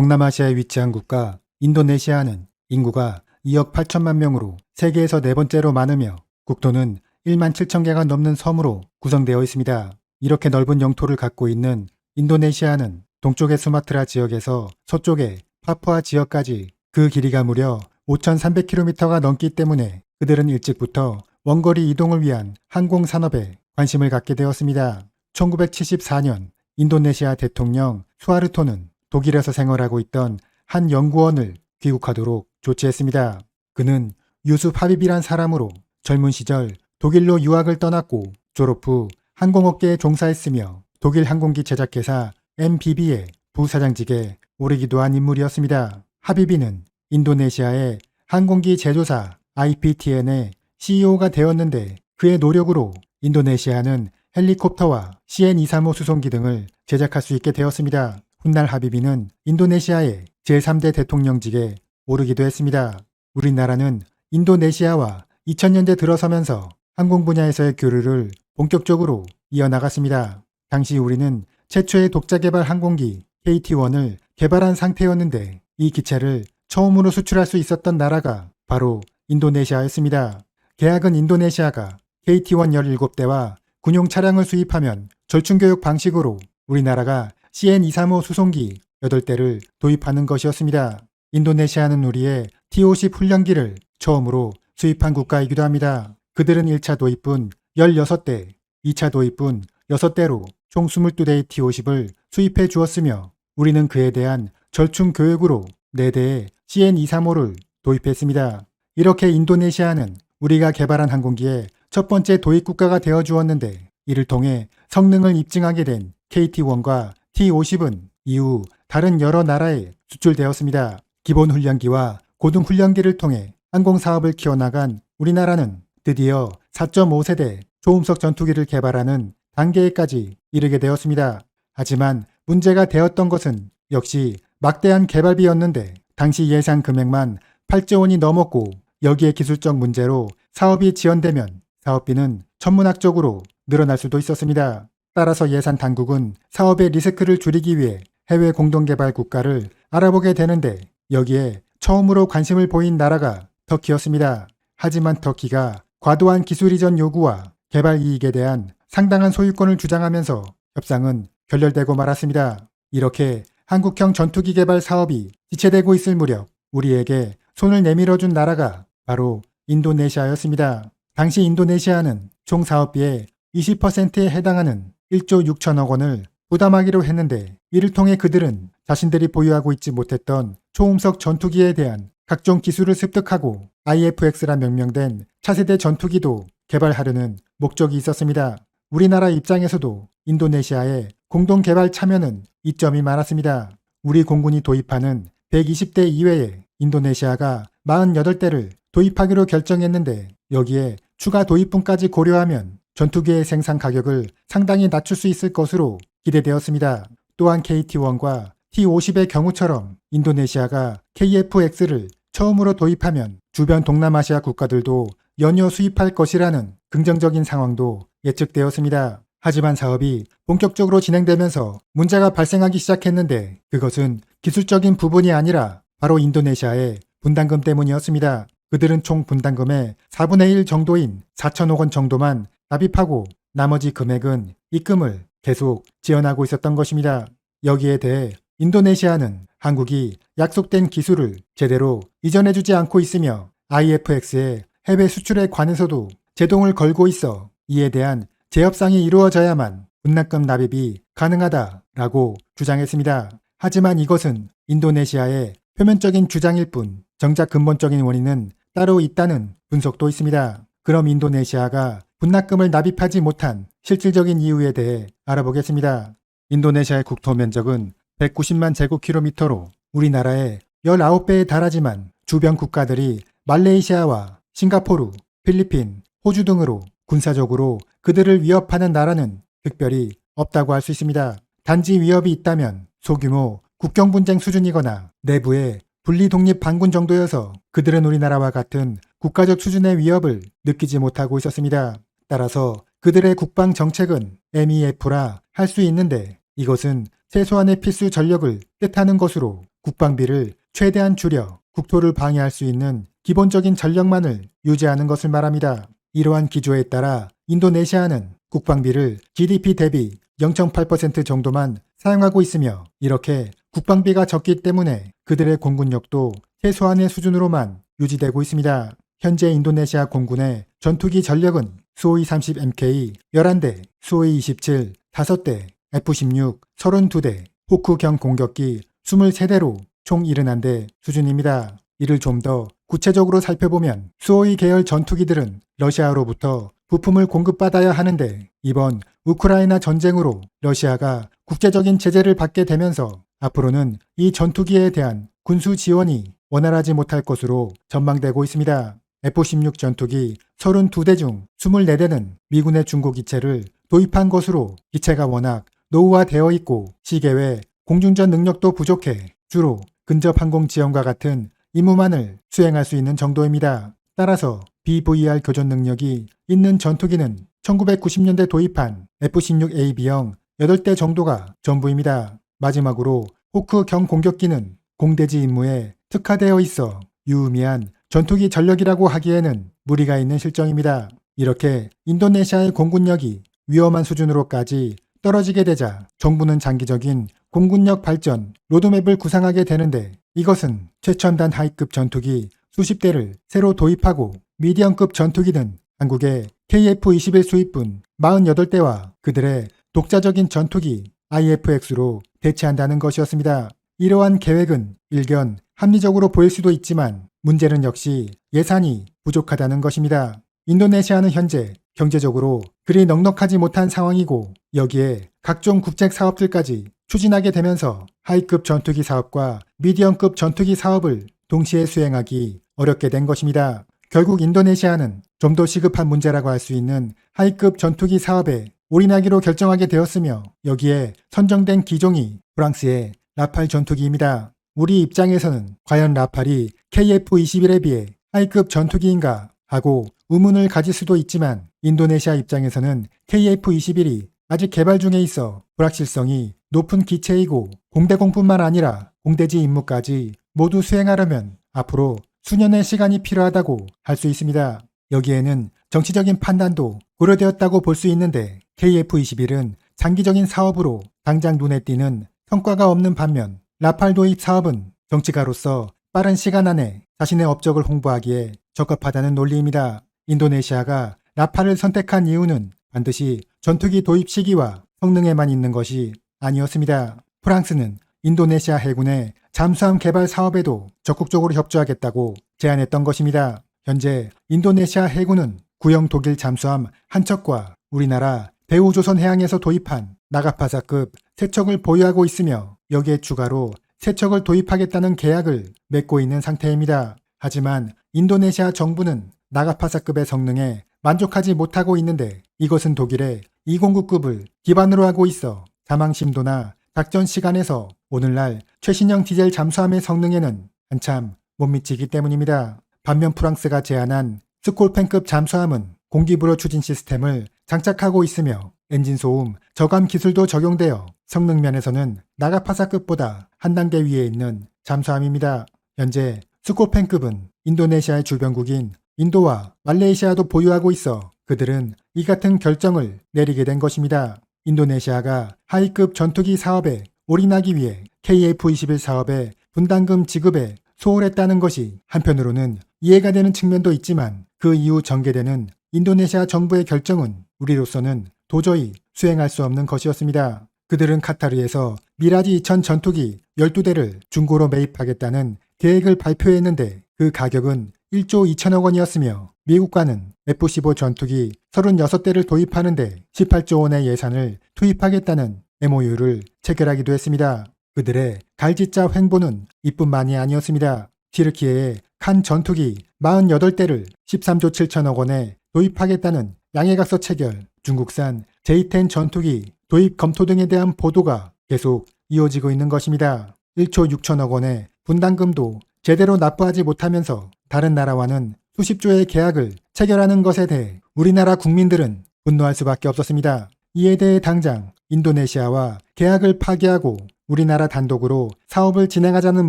동남아시아에 위치한 국가 인도네시아는 인구가 2억 8천만 명으로 세계에서 네 번째로 많으며 국토는 1만 7천 개가 넘는 섬으로 구성되어 있습니다. 이렇게 넓은 영토를 갖고 있는 인도네시아는 동쪽의 수마트라 지역에서 서쪽의 파푸아 지역까지 그 길이가 무려 5,300km가 넘기 때문에 그들은 일찍부터 원거리 이동을 위한 항공 산업에 관심을 갖게 되었습니다. 1974년 인도네시아 대통령 수하르토는 독일에서 생활하고 있던 한 연구원을 귀국하도록 조치했습니다. 그는 유습 하빕이란 사람으로 젊은 시절 독일로 유학을 떠났고 졸업 후 항공업계에 종사했으며 독일 항공기 제작회사 MBB의 부사장직에 오르기도 한 인물이었습니다. 하비비는 인도네시아의 항공기 제조사 IPTN의 CEO가 되었는데 그의 노력으로 인도네시아는 헬리콥터와 CN-235 수송기 등을 제작할 수 있게 되었습니다. 훗날 하비비는 인도네시아의 제3대 대통령직에 오르기도 했습니다. 우리나라는 인도네시아와 2000년대 들어서면서 항공 분야에서의 교류를 본격적으로 이어나갔습니다. 당시 우리는 최초의 독자 개발 항공기 KT-1을 개발한 상태였는데 이 기체를 처음으로 수출할 수 있었던 나라가 바로 인도네시아였습니다. 계약은 인도네시아가 KT-1 17대와 군용 차량을 수입하면 절충교육 방식으로 우리나라가 CN-235 수송기 8대를 도입하는 것이었습니다. 인도네시아는 우리의 T-50 훈련기를 처음으로 수입한 국가이기도 합니다. 그들은 1차 도입분 16대, 2차 도입분 6대로 총 22대의 T-50을 수입해 주었으며 우리는 그에 대한 절충 교육으로 4대의 CN-235를 도입했습니다. 이렇게 인도네시아는 우리가 개발한 항공기의 첫 번째 도입 국가가 되어 주었는데 이를 통해 성능을 입증하게 된 KT-1과 T-50은 이후 다른 여러 나라에 수출되었습니다. 기본 훈련기와 고등 훈련기를 통해 항공사업을 키워나간 우리나라는 드디어 4.5세대 초음속 전투기를 개발하는 단계에까지 이르게 되었습니다. 하지만 문제가 되었던 것은 역시 막대한 개발비였는데 당시 예상 금액만 8조 원이 넘었고 여기에 기술적 문제로 사업이 지연되면 사업비는 천문학적으로 늘어날 수도 있었습니다. 따라서 예산 당국은 사업의 리스크를 줄이기 위해 해외 공동개발 국가를 알아보게 되는데 여기에 처음으로 관심을 보인 나라가 터키였습니다. 하지만 터키가 과도한 기술 이전 요구와 개발 이익에 대한 상당한 소유권을 주장하면서 협상은 결렬되고 말았습니다. 이렇게 한국형 전투기 개발 사업이 지체되고 있을 무렵 우리에게 손을 내밀어준 나라가 바로 인도네시아였습니다. 당시 인도네시아는 총 사업비의 20%에 해당하는 1조 6천억 원을 부담하기로 했는데 이를 통해 그들은 자신들이 보유하고 있지 못했던 초음속 전투기에 대한 각종 기술을 습득하고 IFX라 명명된 차세대 전투기도 개발하려는 목적이 있었습니다. 우리나라 입장에서도 인도네시아의 공동개발 참여는 이점이 많았습니다. 우리 공군이 도입하는 120대 이외에 인도네시아가 48대를 도입하기로 결정했는데 여기에 추가 도입분까지 고려하면 전투기의 생산 가격을 상당히 낮출 수 있을 것으로 기대되었습니다. 또한 KT-1과 T-50의 경우처럼 인도네시아가 KF-X를 처음으로 도입하면 주변 동남아시아 국가들도 연이어 수입할 것이라는 긍정적인 상황도 예측되었습니다. 하지만 사업이 본격적으로 진행되면서 문제가 발생하기 시작했는데 그것은 기술적인 부분이 아니라 바로 인도네시아의 분담금 때문이었습니다. 그들은 총 분담금의 4분의 1 정도인 4천억 원 정도만 납입하고 나머지 금액은 입금을 계속 지연하고 있었던 것입니다. 여기에 대해 인도네시아는 한국이 약속된 기술을 제대로 이전해주지 않고 있으며 IFX의 해외 수출에 관해서도 제동을 걸고 있어 이에 대한 재협상이 이루어져야만 분담금 납입이 가능하다라고 주장했습니다. 하지만 이것은 인도네시아의 표면적인 주장일 뿐 정작 근본적인 원인은 따로 있다는 분석도 있습니다. 그럼 인도네시아가 분담금을 납입하지 못한 실질적인 이유에 대해 알아보겠습니다. 인도네시아의 국토 면적은 190만 제곱킬로미터로 우리나라의 19배에 달하지만 주변 국가들이 말레이시아와 싱가포르, 필리핀, 호주 등으로 군사적으로 그들을 위협하는 나라는 특별히 없다고 할 수 있습니다. 단지 위협이 있다면 소규모 국경분쟁 수준이거나 내부의 분리독립 반군 정도여서 그들은 우리나라와 같은 국가적 수준의 위협을 느끼지 못하고 있었습니다. 따라서 그들의 국방 정책은 MEF라 할 수 있는데 이것은 최소한의 필수 전력을 뜻하는 것으로 국방비를 최대한 줄여 국토를 방해할 수 있는 기본적인 전력만을 유지하는 것을 말합니다. 이러한 기조에 따라 인도네시아는 국방비를 GDP 대비 0.8% 정도만 사용하고 있으며 이렇게 국방비가 적기 때문에 그들의 공군력도 최소한의 수준으로만 유지되고 있습니다. 현재 인도네시아 공군의 전투기 전력은 수호이 30MK 11대, 수호이 27 5대, F-16 32대, 호크경 공격기 23대로 총 71대 수준입니다. 이를 좀 더 구체적으로 살펴보면 수호이 계열 전투기들은 러시아로부터 부품을 공급받아야 하는데 이번 우크라이나 전쟁으로 러시아가 국제적인 제재를 받게 되면서 앞으로는 이 전투기에 대한 군수 지원이 원활하지 못할 것으로 전망되고 있습니다. F-16 전투기 32대 중 24대는 미군의 중고 기체를 도입한 것으로 기체가 워낙 노후화되어 있고 시계 공중전 능력도 부족해 주로 근접 항공 지원과 같은 임무만을 수행할 수 있는 정도입니다. 따라서 BVR 교전 능력이 있는 전투기는 1990년대 도입한 F-16AB형 8대 정도가 전부입니다. 마지막으로 호크경 공격기는 공대지 임무에 특화되어 있어 유의미한 전투기 전력이라고 하기에는 무리가 있는 실정입니다. 이렇게 인도네시아의 공군력이 위험한 수준으로까지 떨어지게 되자 정부는 장기적인 공군력 발전 로드맵을 구상하게 되는데 이것은 최첨단 하이급 전투기 수십 대를 새로 도입하고 미디엄급 전투기는 한국의 KF-21 수입분 48대와 그들의 독자적인 전투기 IF-X로 대체한다는 것이었습니다. 이러한 계획은 일견 합리적으로 보일 수도 있지만 문제는 역시 예산이 부족하다는 것입니다. 인도네시아는 현재 경제적으로 그리 넉넉하지 못한 상황이고 여기에 각종 국책 사업들까지 추진하게 되면서 하이급 전투기 사업과 미디엄급 전투기 사업을 동시에 수행하기 어렵게 된 것입니다. 결국 인도네시아는 좀 더 시급한 문제라고 할 수 있는 하이급 전투기 사업에 올인하기로 결정하게 되었으며 여기에 선정된 기종이 프랑스의 라팔 전투기입니다. 우리 입장에서는 과연 라팔이 KF-21에 비해 하이급 전투기인가 하고 의문을 가질 수도 있지만 인도네시아 입장에서는 KF-21이 아직 개발 중에 있어 불확실성이 높은 기체이고 공대공뿐만 아니라 공대지 임무까지 모두 수행하려면 앞으로 수년의 시간이 필요하다고 할 수 있습니다. 여기에는 정치적인 판단도 고려되었다고 볼 수 있는데 KF-21은 장기적인 사업으로 당장 눈에 띄는 성과가 없는 반면 라팔 도입 사업은 정치가로서 빠른 시간 안에 자신의 업적을 홍보하기에 적합하다는 논리입니다. 인도네시아가 라팔을 선택한 이유는 반드시 전투기 도입 시기와 성능에만 있는 것이 아니었습니다. 프랑스는 인도네시아 해군의 잠수함 개발 사업에도 적극적으로 협조하겠다고 제안했던 것입니다. 현재 인도네시아 해군은 구형 독일 잠수함 한 척과 우리나라 대우조선해양에서 도입한 나가파사급 세 척을 보유하고 있으며 여기에 추가로 세 척을 도입하겠다는 계약을 맺고 있는 상태입니다. 하지만 인도네시아 정부는 나가파사급의 성능에 만족하지 못하고 있는데 이것은 독일의 209급을 기반으로 하고 있어 사망 심도나 작전 시간에서 오늘날 최신형 디젤 잠수함의 성능에는 한참 못 미치기 때문입니다. 반면 프랑스가 제안한 스콜펜급 잠수함은 공기불어 추진 시스템을 장착하고 있으며 엔진 소음 저감 기술도 적용되어 성능 면에서는 나가파사급보다 한 단계 위에 있는 잠수함입니다. 현재 스콜펜급은 인도네시아의 주변국인 인도와 말레이시아도 보유하고 있어 그들은 이 같은 결정을 내리게 된 것입니다. 인도네시아가 하이급 전투기 사업에 올인하기 위해 KF-21 사업의 분담금 지급에 소홀했다는 것이 한편으로는 이해가 되는 측면도 있지만 그 이후 전개되는 인도네시아 정부의 결정은 우리로서는 도저히 수행할 수 없는 것이었습니다. 그들은 카타르에서 미라지 2000 전투기 12대를 중고로 매입하겠다는 계획을 발표했는데 그 가격은 1조 2천억 원이었으며 미국과는 F-15 전투기 36대를 도입하는데 18조 원의 예산을 투입하겠다는 MOU를 체결하기도 했습니다. 그들의 갈짓자 횡보는 이뿐만이 아니었습니다. 튀르키예의 칸 전투기 48대를 13조 7천억 원에 도입하겠다는 양해각서 체결, 중국산 J-10 전투기 도입 검토 등에 대한 보도가 계속 이어지고 있는 것입니다. 1조 6천억 원의 분담금도 제대로 납부하지 못하면서 다른 나라와는 수십조의 계약을 체결하는 것에 대해 우리나라 국민들은 분노할 수밖에 없었습니다. 이에 대해 당장 인도네시아와 계약을 파기하고 우리나라 단독으로 사업을 진행하자는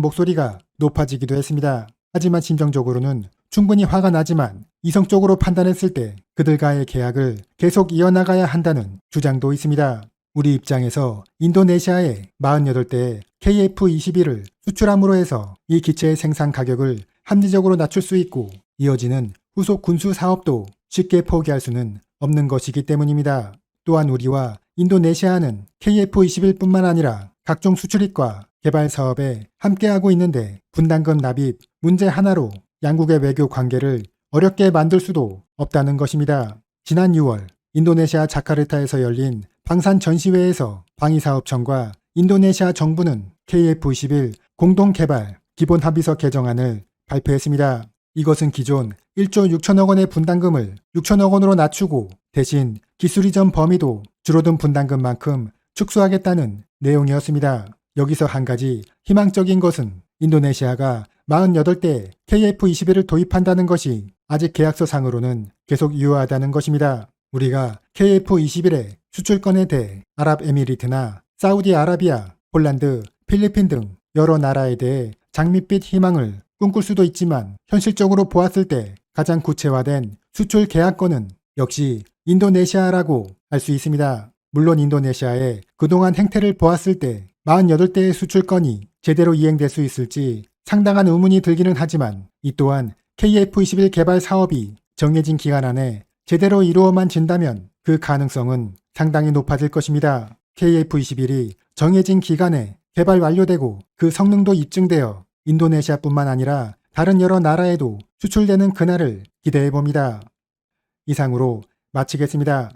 목소리가 높아지기도 했습니다. 하지만 심정적으로는 충분히 화가 나지만 이성적으로 판단했을 때 그들과의 계약을 계속 이어나가야 한다는 주장도 있습니다. 우리 입장에서 인도네시아에 48대의 KF-21을 수출함으로 해서 이 기체의 생산 가격을 합리적으로 낮출 수 있고 이어지는 후속 군수 사업도 쉽게 포기할 수는 없는 것이기 때문입니다. 또한 우리와 인도네시아는 KF-21뿐만 아니라 각종 수출입과 개발 사업에 함께하고 있는데 분담금 납입 문제 하나로 양국의 외교 관계를 어렵게 만들 수도 없다는 것입니다. 지난 6월 인도네시아 자카르타에서 열린 방산 전시회에서 방위사업청과 인도네시아 정부는 KF-21 공동개발 기본합의서 개정안을 발표했습니다. 이것은 기존 1조 6천억 원의 분담금을 6천억 원으로 낮추고 대신 기술 이전 범위도 줄어든 분담금만큼 축소하겠다는 내용이었습니다. 여기서 한 가지 희망적인 것은 인도네시아가 48대 KF-21을 도입한다는 것이 아직 계약서상으로는 계속 유효하다는 것입니다. 우리가 KF-21의 수출권에 대해 아랍에미리트나 사우디아라비아, 폴란드, 필리핀 등 여러 나라에 대해 장밋빛 희망을 꿈꿀 수도 있지만 현실적으로 보았을 때 가장 구체화된 수출 계약권은 역시 인도네시아라고 할 수 있습니다. 물론 인도네시아의 그동안 행태를 보았을 때 48대의 수출권이 제대로 이행될 수 있을지 상당한 의문이 들기는 하지만 이 또한 KF-21 개발 사업이 정해진 기간 안에 제대로 이루어만 진다면 그 가능성은 상당히 높아질 것입니다. KF-21이 정해진 기간에 개발 완료되고 그 성능도 입증되어 인도네시아뿐만 아니라 다른 여러 나라에도 수출되는 그날을 기대해 봅니다. 이상으로 마치겠습니다.